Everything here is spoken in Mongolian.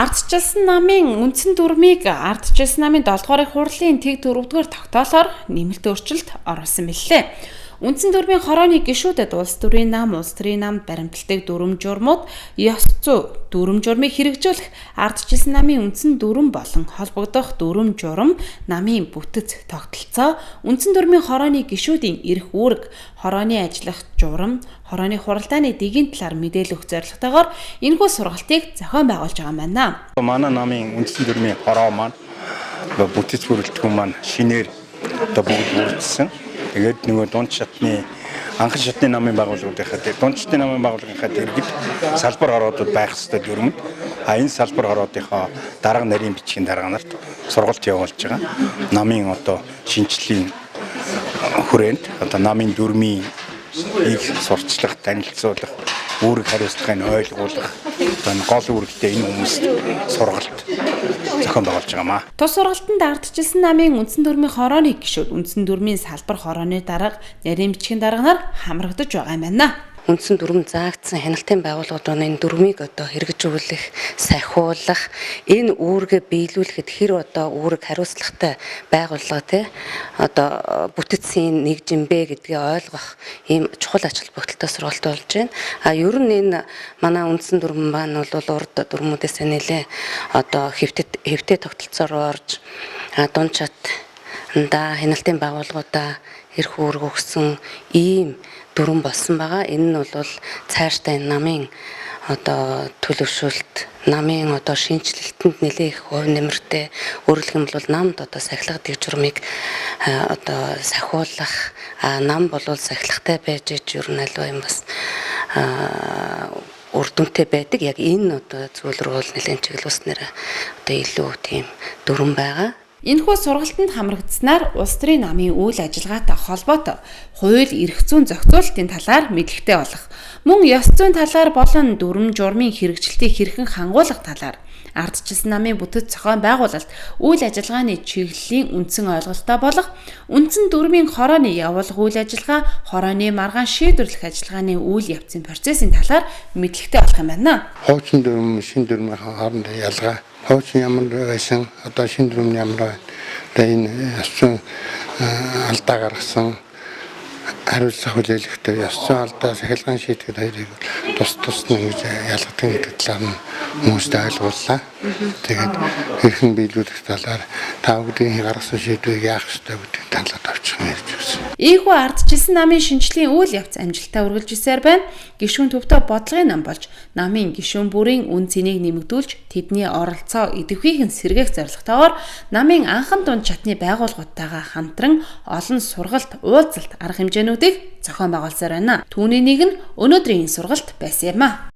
Ардчилсан намын үндсэн дүрмийг ардчилсан намын 7 дугаар хурлын тэг 4 дугаар тогтоолоор нэмэлт өөрчлөлт оруулсан билээ. Үндсэн дүрмийн хорооны гишүүдэд улс төрийн нам, улс төрийн намд баримтлагдаг дүрм журмууд, ёс зүй дүрм журмыг хэрэгжүүлэх ардчилсан намын үндсэн дүрм болон холбогдох дүрм журам, намын бүтэц тогтолцоо, үндсэн дүрмийн хорооны гишүүдийн эрх үүрэг, хорооны ажиллах журам, хорооны хуралдааны дэгийн талаар мэдээлэл өгөх зорилготойгоор энэхүү сургалтыг зохион байгуулж байгаа юм байна. Манай намын үндсэн дүрмийн хороо маань бүтэц бүрэлдэхүүн маань шинээр бүгд бүрдсэн. Тэгээд нөгөө дунд шатны анхан шатны намын байгууллагуудынхаа дунд шатны намын байгууллагынхаа дэргэд салбар хороодод байх ёстой дүрмэд энэ салбар хороодынхоо дарга нарийн бичгийн дарга нарт сургалт явуулж байгаа. Намын шинжлэлийн хүрээнд намын дүрмийн сурчлах, танилцуулах, үүрэг хариуцлагыг ойлгуулах, гол үүрэгтэй энэ хүмүүст сургалт зохион байгуулж байгаамаа. Тус сургалтанд ардчилсан намын үндсэн дүрмийн хорооны гишүүд, үндсэн дүрмийн салбар хорооны дарга, нарийн бичгийн дарга нар хамрагдаж байгаа юм байна. Үндсэн дүрм заагдсан хяналтын байгууллагууд энэ дүрмийг хэрэгжүүлэх, сахиулах, энэ үүргээ биелүүлэхэд хэр үүрэг хариуцлагатай байгууллага бүтэцийн нэг жимбэ гэдгийг ойлгох ийм чухал ач холбогдолтой сургалт болж байна. Ер нь энэ манай үндсэн дүрм маань бол урд дүрмүүдээс нэлээ хэвтэй тогтолцоор орж дунд шатанда хяналтын байгууллагуудаа эрх үүрэг өгсөн ийм дүрм болсон байгаа. Энэ нь бол цаашдаа энэ намын төлөвшөлт, намын шинжилэлтэнд нэлээх хувь нэмэртэй өөрөлдөх юм бол намд сахилга дэг журмыг сахиулах, нам бол сахилгатай байж ер нь аливаа юм бас үр дүнтэй байдаг. Яг энэ зүйл рүү бол нэлээд чиглүүлснээр илүү тийм дүрм байгаа. Энэхүү сургалтанд хамрагдсанаар улс төрийн намын үйл ажиллагаатай холбоотой хууль, эрх зүйн зохицуулалтын талаар мэдлэгтэй болох, мөн ёс зүйн талаар болон дүрм журмын хэрэгжилтийг хэрхэн хангуулах талаар ардчилсан намын бүтэц зохион байгуулалт, үйл ажиллагааны чиглэлийн үндсэн ойлголттой болох, үндсэн дүрмийн хорооны явуулах үйл ажиллагаа, хорооны маргаан шийдвэрлэх ажиллагааны үйл явцын процессын талаар мэдлэгтэй болох юм байна. Хуучин дүрм, шин дүрмийн хоорондын ялгаа, хуучин ямар байсан, шин дүрм ямар байна, энэ ёс алдаа гаргасан хариуцлага хүлээлгэхдээ ёс зүйн алдаа сахилгаан шийтгэл хоёрыг тус нь ингэж ялгадаг гэдэг талаар нь хүмүүст ойлгууллаа. Тэгээд хэрхэн биелүүлэх талаар та бүдгийн гаргасан шийдвэрийг яах ёстой гэдэг талаар товчхон ярьж байсан. Ийхүү ардчилсан намын шинжлэлийн үйл явц амжилттай үргэлжилсээр байна. Гишүүн төвтэй бодлогын нам болж, намын гишүүн бүрийн үн цэнийг нэмэгдүүлж, тэдний оролцоо идэвхийг нь сэргээх зорилготойгоор намын анхан дунд шатны байгууллагуудтайгаа хамтран олон сургалт, уулзалт, арга хэмжээнүүдийг зохион байгуулсаар байна. Түүний нэг нь өнөөдрийн энэ сургалт байсан юм а.